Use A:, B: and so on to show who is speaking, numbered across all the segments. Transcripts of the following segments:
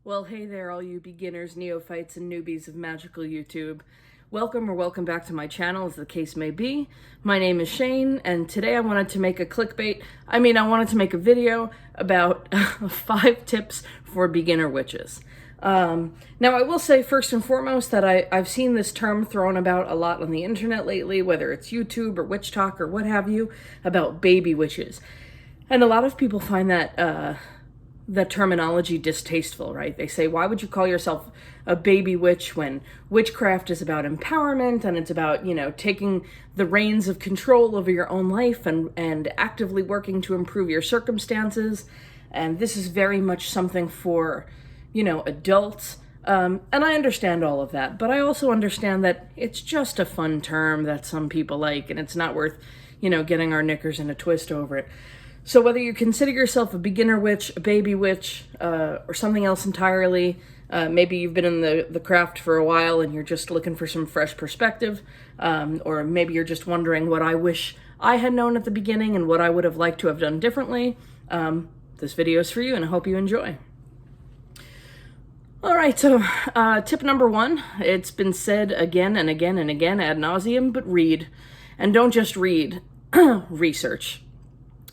A: Well, hey there, all you beginners, neophytes, and newbies of magical YouTube. Welcome back to my channel, as the case may be. My name is Shane, and today I wanted to make I wanted to make a video about 5 tips for beginner witches. Now, I will say first and foremost that I've seen this term thrown about a lot on the internet lately, whether it's YouTube or Witch Talk or what have you, about baby witches. And a lot of people find that terminology distasteful, right? They say, why would you call yourself a baby witch when witchcraft is about empowerment and it's about, taking the reins of control over your own life and actively working to improve your circumstances. And this is very much something for, adults. And I understand all of that, but I also understand that it's just a fun term that some people like, and it's not worth, getting our knickers in a twist over it. So whether you consider yourself a beginner witch, a baby witch, or something else entirely, maybe you've been in the craft for a while and you're just looking for some fresh perspective, or maybe you're just wondering what I wish I had known at the beginning and what I would have liked to have done differently, this video is for you, and I hope you enjoy. All right, so tip number 1, it's been said again and again and again ad nauseum, but read. And don't just read, research.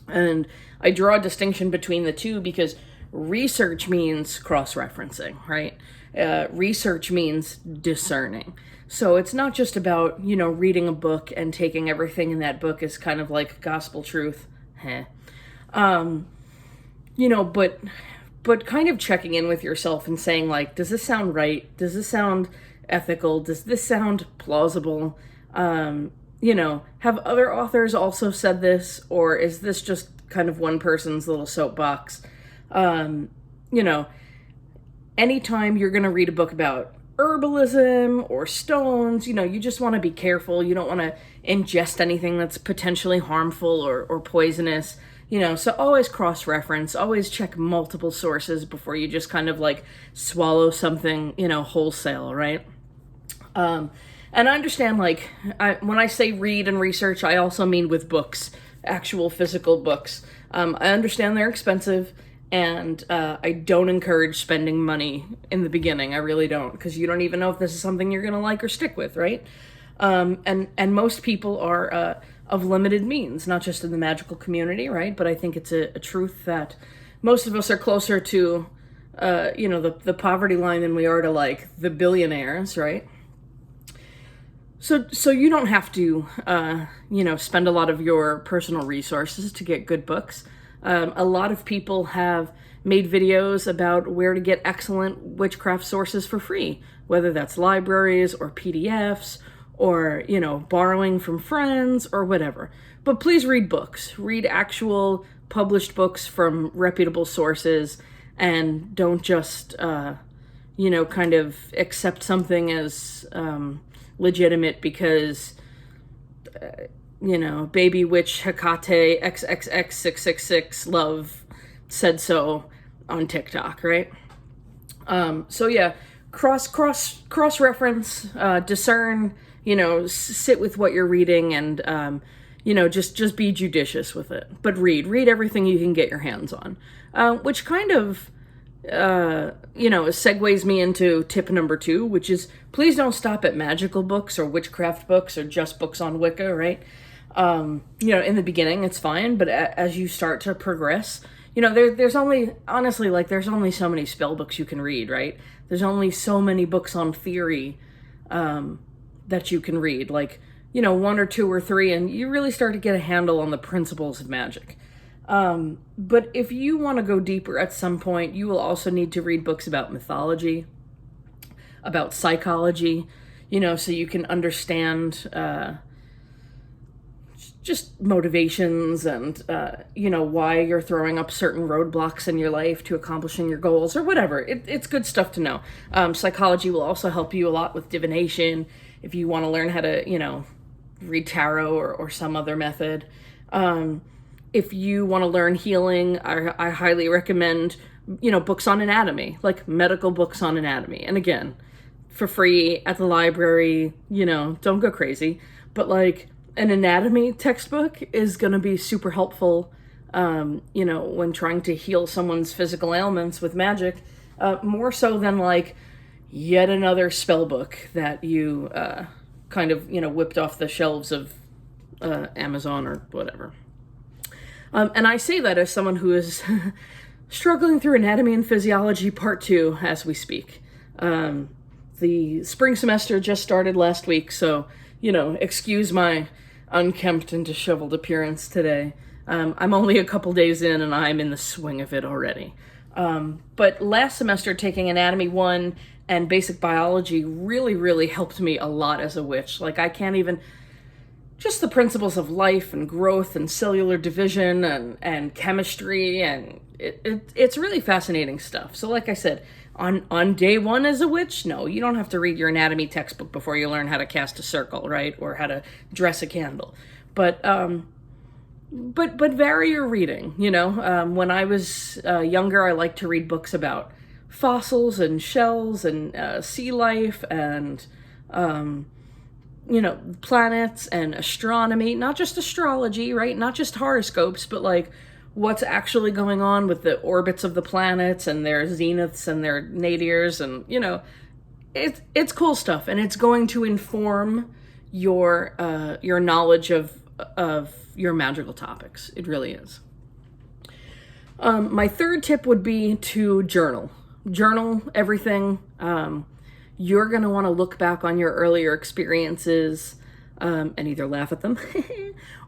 A: And I draw a distinction between the two because research means cross-referencing, right? Research means discerning. So it's not just about, reading a book and taking everything in that book as kind of like gospel truth. But kind of checking in with yourself and saying, like, does this sound right? Does this sound ethical? Does this sound plausible? Have other authors also said this, or is this just kind of one person's little soapbox? Anytime you're going to read a book about herbalism or stones, you just want to be careful. You don't want to ingest anything that's potentially harmful or poisonous, so always cross-reference, always check multiple sources before you just kind of like swallow something, wholesale, right? And I understand, when I say read and research, I also mean with books, actual physical books. I understand they're expensive, and I don't encourage spending money in the beginning. I really don't, because you don't even know if this is something you're going to like or stick with, right? And most people are of limited means, not just in the magical community, right? But I think it's a truth that most of us are closer to, the poverty line than we are to, like, the billionaires, right? So you don't have to, spend a lot of your personal resources to get good books. A lot of people have made videos about where to get excellent witchcraft sources for free, whether that's libraries or PDFs or, borrowing from friends or whatever. But please read books. Read actual published books from reputable sources, and don't just, kind of accept something as legitimate because, baby witch Hecate XXX666 love said so on TikTok, right? So yeah, cross-reference, discern, sit with what you're reading, and, just be judicious with it. But read everything you can get your hands on, which kind of, segues me into tip number 2, which is please don't stop at magical books or witchcraft books or just books on Wicca, right? In the beginning, it's fine, but as you start to progress, there's only so many spell books you can read, right? There's only so many books on theory, that you can read, 1 or 2 or 3, and you really start to get a handle on the principles of magic. But if you want to go deeper at some point, you will also need to read books about mythology, about psychology, so you can understand, just motivations and, why you're throwing up certain roadblocks in your life to accomplishing your goals or whatever. It's good stuff to know. Psychology will also help you a lot with divination if you want to learn how to, read tarot or some other method. If you want to learn healing, I highly recommend, books on anatomy, like medical books on anatomy. And again, for free at the library, don't go crazy. But an anatomy textbook is going to be super helpful, when trying to heal someone's physical ailments with magic. more so than like yet another spell book that you kind of, whipped off the shelves of Amazon or whatever. And I say that as someone who is struggling through Anatomy and Physiology Part 2 as we speak. The spring semester just started last week, so, excuse my unkempt and disheveled appearance today. I'm only a couple days in and I'm in the swing of it already. But last semester, taking Anatomy 1 and Basic Biology really, really helped me a lot as a witch. Like, I can't even... Just the principles of life and growth and cellular division and chemistry, and it's really fascinating stuff. So like I said, on day one as a witch, no, you don't have to read your anatomy textbook before you learn how to cast a circle, right? Or how to dress a candle. But vary your reading, When I was younger, I liked to read books about fossils and shells and sea life and... planets and astronomy, not just astrology, right? Not just horoscopes, but like what's actually going on with the orbits of the planets and their zeniths and their nadirs, and it's cool stuff, and it's going to inform your knowledge of your magical topics. It really is. My third tip would be to journal everything. You're going to want to look back on your earlier experiences and either laugh at them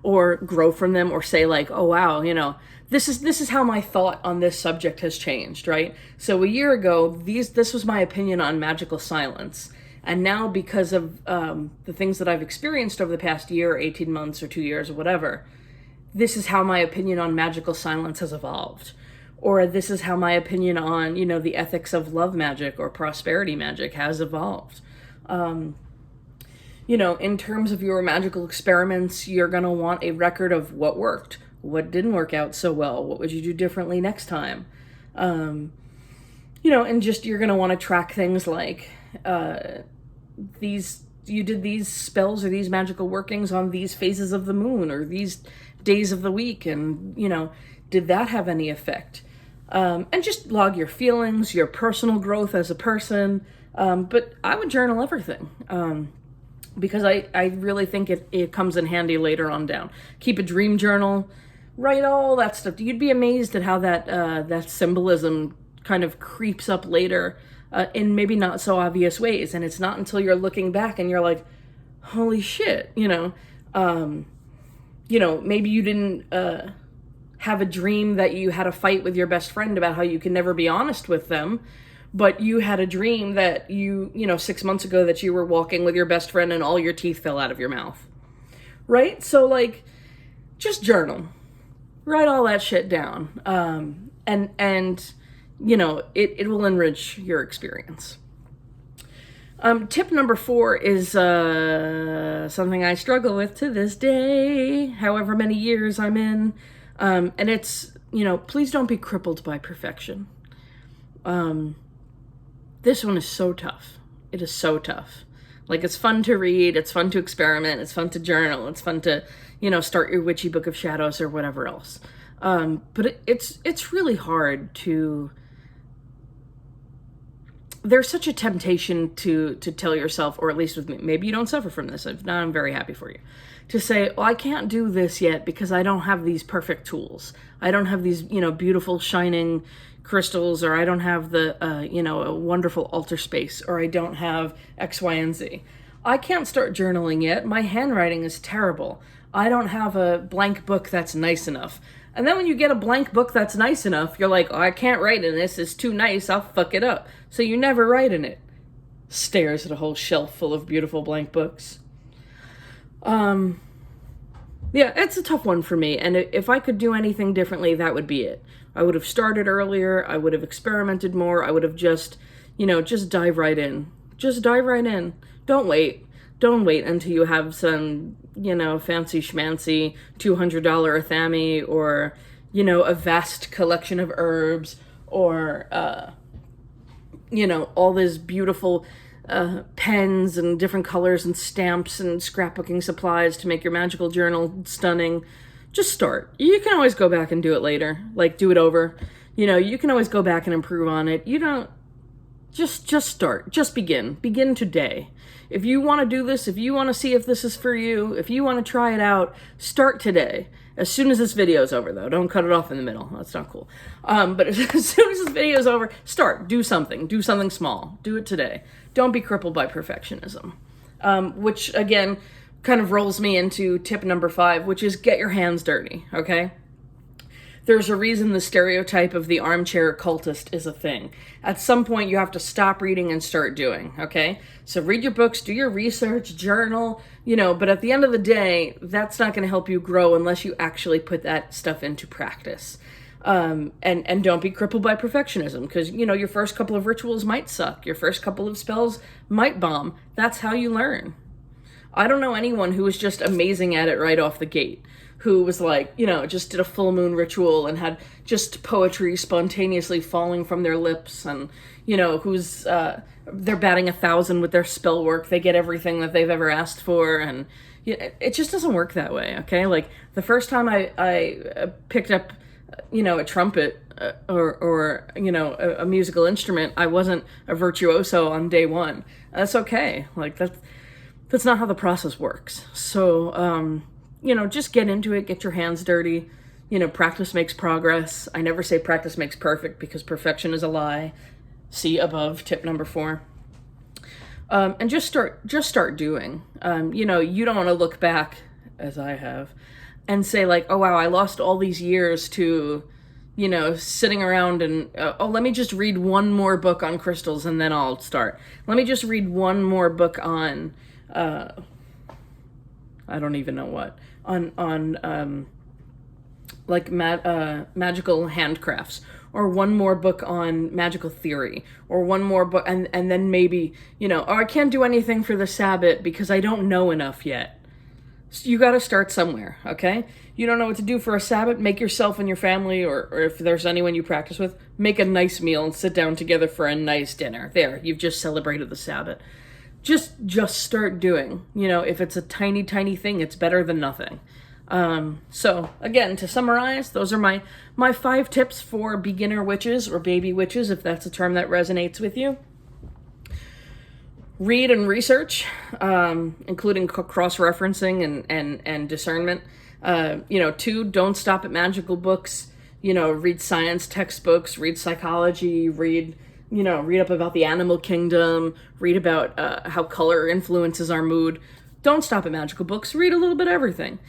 A: or grow from them, or say like, oh, wow, this is how my thought on this subject has changed, right? So a year ago, this was my opinion on magical silence. And now, because of the things that I've experienced over the past year, 18 months or 2 years or whatever, this is how my opinion on magical silence has evolved. Or this is how my opinion on, the ethics of love magic or prosperity magic has evolved. In terms of your magical experiments, you're going to want a record of what worked, what didn't work out so well, what would you do differently next time. And just you're going to want to track things like you did these spells or these magical workings on these phases of the moon or these days of the week, and, did that have any effect? And just log your feelings, your personal growth as a person. But I would journal everything because I really think it comes in handy later on down. Keep a dream journal, write all that stuff. You'd be amazed at how that symbolism kind of creeps up later in maybe not so obvious ways. And it's not until you're looking back and you're like, holy shit, maybe you didn't... have a dream that you had a fight with your best friend about how you can never be honest with them, but you had a dream that 6 months ago that you were walking with your best friend and all your teeth fell out of your mouth, right? So like, just journal, write all that shit down, and it will enrich your experience. Tip number 4 is something I struggle with to this day, however many years I'm in. And it's, please don't be crippled by perfection. This one is so tough. It is so tough. Like, it's fun to read, it's fun to experiment, it's fun to journal, it's fun to, start your witchy book of shadows or whatever else. But it's really hard to... There's such a temptation to tell yourself, or at least with me, maybe you don't suffer from this, if not, I'm very happy for you, to say, well, I can't do this yet because I don't have these perfect tools. I don't have these, beautiful shining crystals, or I don't have the, a wonderful altar space, or I don't have X, Y, and Z. I can't start journaling yet. My handwriting is terrible. I don't have a blank book that's nice enough. And then when you get a blank book that's nice enough, you're like, oh, I can't write in this. It's too nice. I'll fuck it up. So you never write in it. Stares at a whole shelf full of beautiful blank books. Yeah, it's a tough one for me. And if I could do anything differently, that would be it. I would have started earlier. I would have experimented more. I would have just dive right in. Just dive right in. Don't wait. Don't wait until you have some, fancy schmancy $200 athame, or, a vast collection of herbs, or, all this beautiful pens and different colors and stamps and scrapbooking supplies to make your magical journal stunning. Just start. You can always go back and do it later. Like, do it over. You can always go back and improve on it. You don't Just start. Just begin. Begin today. If you want to do this, if you want to see if this is for you, if you want to try it out, start today. As soon as this video is over, though. Don't cut it off in the middle. That's not cool. But as soon as this video is over, start. Do something. Do something small. Do it today. Don't be crippled by perfectionism. Which, again, kind of rolls me into tip number 5, which is get your hands dirty, okay? There's a reason the stereotype of the armchair occultist is a thing. At some point, you have to stop reading and start doing, okay? So read your books, do your research, journal, but at the end of the day, that's not going to help you grow unless you actually put that stuff into practice. And don't be crippled by perfectionism, because, your first couple of rituals might suck. Your first couple of spells might bomb. That's how you learn. I don't know anyone who was just amazing at it right off the gate, who was like, just did a full moon ritual and had just poetry spontaneously falling from their lips, and, who's, they're batting 1,000 with their spell work. They get everything that they've ever asked for, and it just doesn't work that way, okay? Like, the first time I picked up, a trumpet or a musical instrument, I wasn't a virtuoso on day one. That's okay. Like, that's not how the process works. So, just get into it, get your hands dirty. Practice makes progress. I never say practice makes perfect, because perfection is a lie. See above tip number 4. And just start doing. You don't want to look back, as I have, and say like, oh wow, I lost all these years to, sitting around and, let me just read one more book on crystals and then I'll start. Let me just read one more book on, I don't even know what, like magical handcrafts, or one more book on magical theory, or one more book, and then maybe, oh, I can't do anything for the Sabbat because I don't know enough yet. So you got to start somewhere, okay? You don't know what to do for a Sabbat, make yourself and your family, or if there's anyone you practice with, make a nice meal and sit down together for a nice dinner. There, you've just celebrated the Sabbat. Just start doing. If it's a tiny, tiny thing, it's better than nothing. So again, to summarize, those are my 5 tips for beginner witches, or baby witches, if that's a term that resonates with you. Read and research, including cross-referencing and discernment. 2, don't stop at magical books. Read science textbooks, read psychology, read up about the animal kingdom, read about how color influences our mood. Don't stop at magical books. Read a little bit of everything.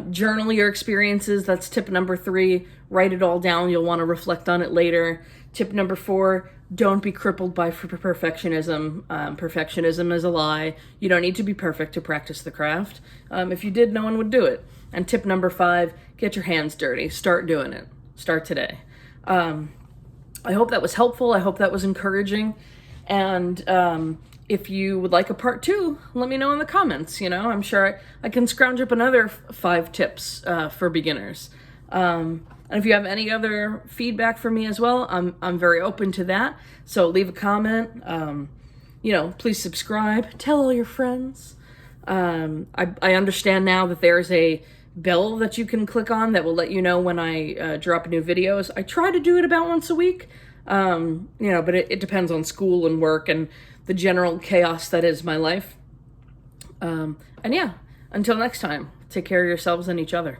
A: Journal your experiences. That's tip number 3. Write it all down. You'll want to reflect on it later. Tip number 4, don't be crippled by perfectionism. Perfectionism is a lie. You don't need to be perfect to practice the craft. If you did, no one would do it. And tip number 5, get your hands dirty. Start doing it. Start today. I hope that was helpful. I hope that was encouraging. And if you would like a part 2, let me know in the comments. I'm sure I can scrounge up another 5 tips for beginners. And if you have any other feedback for me as well, I'm very open to that. So leave a comment. Please subscribe. Tell all your friends. I understand now that there's a bell that you can click on that will let you know when I drop new videos. I try to do it about once a week, but it depends on school and work and the general chaos that is my life. And yeah, until next time, take care of yourselves and each other.